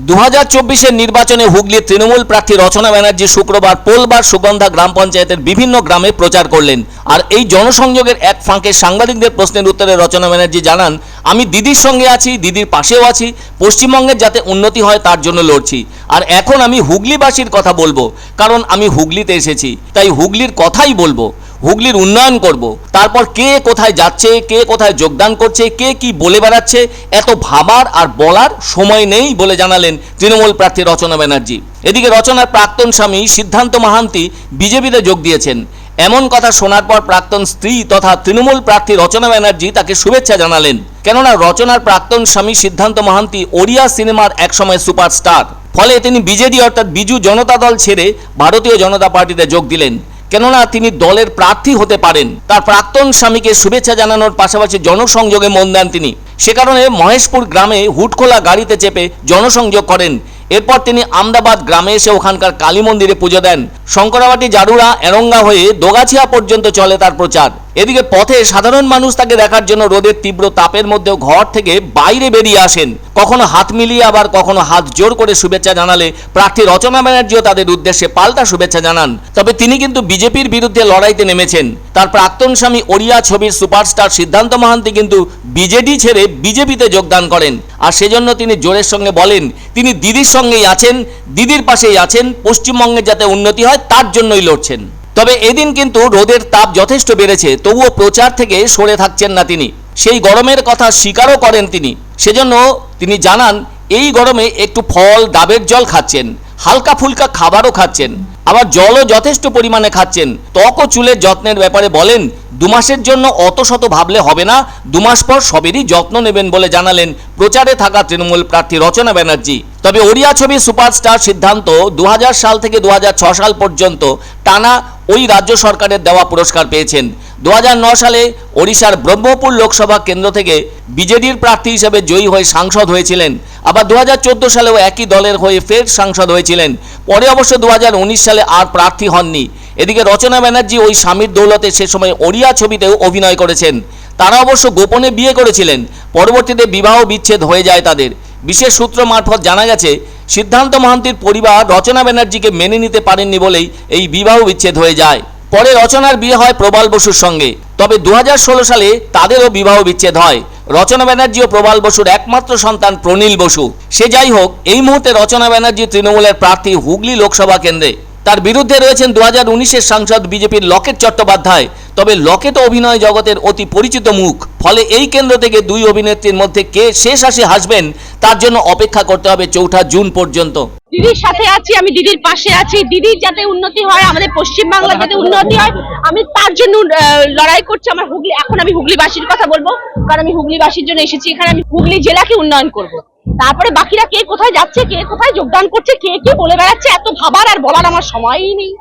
2024 নির্বাচনে হুগলির তৃণমূল প্রার্থী রচনা ব্যানার্জি শুক্রবার পোলবার সুগন্ধা গ্রাম পঞ্চায়েতের বিভিন্ন গ্রামে প্রচার করলেন। আর এই জনসংযোগের এক ফাঁকে সাংবাদিকদের প্রশ্নের উত্তরে রচনা ব্যানার্জি জানান, আমি দিদির সঙ্গে আছি, দিদির পাশেও আছি, পশ্চিমবঙ্গের যাতে উন্নতি হয় তার জন্য লড়ছি। আর এখন আমি হুগলিবাসীর কথা বলবো, কারণ আমি হুগলিতে এসেছি, তাই হুগলির কথাই বলবো, হুগলির উন্নয়ন করব। তারপর কে কোথায় যাচ্ছে, কে কোথায় যোগদান করছে, কে কি বলে বেড়াচ্ছে, এত ভাবার আর বলার সময় নেই বলে জানালেন তৃণমূল প্রার্থী রচনা ব্যানার্জি। এদিকে রচনার প্রাক্তন স্বামী সিদ্ধান্ত মাহান্তি বিজেপিতে যোগ দিয়েছেন। এমন কথা শোনার পর প্রাক্তন স্ত্রী তথা তৃণমূল প্রার্থী রচনা ব্যানার্জি তাকে শুভেচ্ছা জানালেন। কেননা রচনার প্রাক্তন স্বামী সিদ্ধান্ত মাহান্তি ওড়িয়া সিনেমার একসময় সুপারস্টার। ফলে তিনি বিজেডি অর্থাৎ বিজু জনতা দল ছেড়ে ভারতীয় জনতা পার্টিতে যোগ দিলেন, কেননা তিনি দলের প্রার্থী হতে পারেন। তার প্রাক্তন স্বামীকে শুভেচ্ছা জানানোর পাশাপাশি জনসংযোগে মন দেন তিনি। সে কারণে মহেশপুর গ্রামে হুটখোলা গাড়িতে চেপে জনসংযোগ করেন। এরপর তিনি আমদাবাদ গ্রামে এসে ওখানকার কালী মন্দিরে পুজো দেন। শঙ্করাবাটি, জারুড়া, এরঙ্গা হয়ে দোগাছিয়া পর্যন্ত চলে তার প্রচার। এদিকে পথে সাধারণ মানুষ তাকে দেখার জন্য রোদের তীব্র তাপের মধ্যেও ঘর থেকে বাইরে বেরিয়ে আসেন। কখনো হাত মিলিয়ে আবার কখনো হাত জোর করে শুভেচ্ছা জানালে প্রার্থী রচনা ব্যানার্জিও তাদের উদ্দেশ্যে পাল্টা শুভেচ্ছা জানান। তবে তিনি কিন্তু বিজেপির বিরুদ্ধে লড়াইতে নেমেছেন। তার প্রাক্তন স্বামী ওড়িয়া ছবির সুপারস্টার সিদ্ধান্ত মাহান্তি কিন্তু বিজেডি ছেড়ে বিজেপিতে যোগদান করেন। আর সেজন্য তিনি জোরের সঙ্গে বলেন, তিনি দিদির সঙ্গেই আছেন, দিদির পাশেই আছেন, পশ্চিমবঙ্গের যাতে উন্নতি হয় তার জন্যই লড়ছেন। তবে এদিন কিন্তু রোদের তাপ যথেষ্ট বেড়েছে, তবুও প্রচার থেকে সরে থাকছেন না তিনি। সেই গরমের কথা স্বীকারও করেন তিনি। সেজন্য তিনি জানান, এই গরমে একটু ফল, ডাবের জল খাচ্ছেন, হালকা ফুলকা খাবারও খাচ্ছেন, আবার জলও যথেষ্ট পরিমাণে খাচ্ছেন। ত্বক ও চুলের যত্নের ব্যাপারে বলেন, 2 মাসের জন্য অত শত ভাবলে হবে না, 2 মাস পর সবেরই যত্ন নেবেন বলে জানালেন প্রচারে থাকা তৃণমূল প্রার্থী রচনা ব্যানার্জি। তবে ওড়িয়া ছবির সুপারস্টার সিদ্ধান্ত 2000 সাল থেকে 2006 সাল পর্যন্ত টানা ওই রাজ্য সরকারের দেওয়া পুরস্কার পেয়েছেন। 2009 সালে ওড়িশার ব্রহ্মপুর লোকসভা কেন্দ্র থেকে বিজেডির প্রার্থী হিসেবে জয়ী হয়ে সাংসদ হয়েছিলেন। আবার 2014 সালেও একই দলের হয়ে ফের সাংসদ হয়েছিলেন। পরে অবশ্য 2019 সালে আর প্রার্থী হননি। এদিকে রচনা ব্যানার্জি ওই স্বামীর দৌলতে সে সময় ওড়িয়া ছবিতেও অভিনয় করেছেন। তারা অবশ্য গোপনে বিয়ে করেছিলেন, পরবর্তীতে বিবাহ বিচ্ছেদ হয়ে যায় তাদের। বিশেষ সূত্র মারফত জানা গেছে, সিদ্ধান্ত মাহান্তির পরিবার রচনা ব্যানার্জিকে মেনে নিতে পারেননি বলেই এই বিবাহ বিচ্ছেদ হয়ে যায়। পরে রচনার বিয়ে হয় প্রবাল বসুর সঙ্গে। তবে 2016 সালে তাদেরও বিবাহ বিচ্ছেদ হয়। রচনা ব্যানার্জি ও প্রবাল বসুর একমাত্র সন্তান প্রনীল বসু। সে যাই হোক, এই মুহূর্তে রচনা ব্যানার্জি তৃণমূলের প্রার্থী হুগলি লোকসভা কেন্দ্রে। তার বিরুদ্ধে রয়েছেন 2019-এর সাংসদ বিজেপির লকেট চট্টোপাধ্যায়। তবে লকেট অভিনয় জগতের অতি পরিচিত মুখ। ফলে এই কেন্দ্র থেকে 2 অভিনেত্রীর মধ্যে কে শেষ হাসি হাসবেন তার জন্য অপেক্ষা করতে হবে 4 জুন পর্যন্ত। দিদির সাথে আছি, আমি দিদির পাশে আছি, দিদির যাতে উন্নতি হয়, আমাদের পশ্চিমবাংলার যাতে উন্নতি হয়, আমি তার জন্য লড়াই করছি। আমার হুগলি, এখন আমি হুগলিবাসীর কথা বলবো, কারণ আমি হুগলিবাসীর জন্য এসেছি এখানে। আমি হুগলি জেলাকে উন্নয়ন করব। তারপরে বাকিরা কে কোথায় যাচ্ছে, কে কোথায় যোগদান করছে, কে কি বলে বেড়াচ্ছে, এত ভাবার আর বলার আমার সময়ই নেই।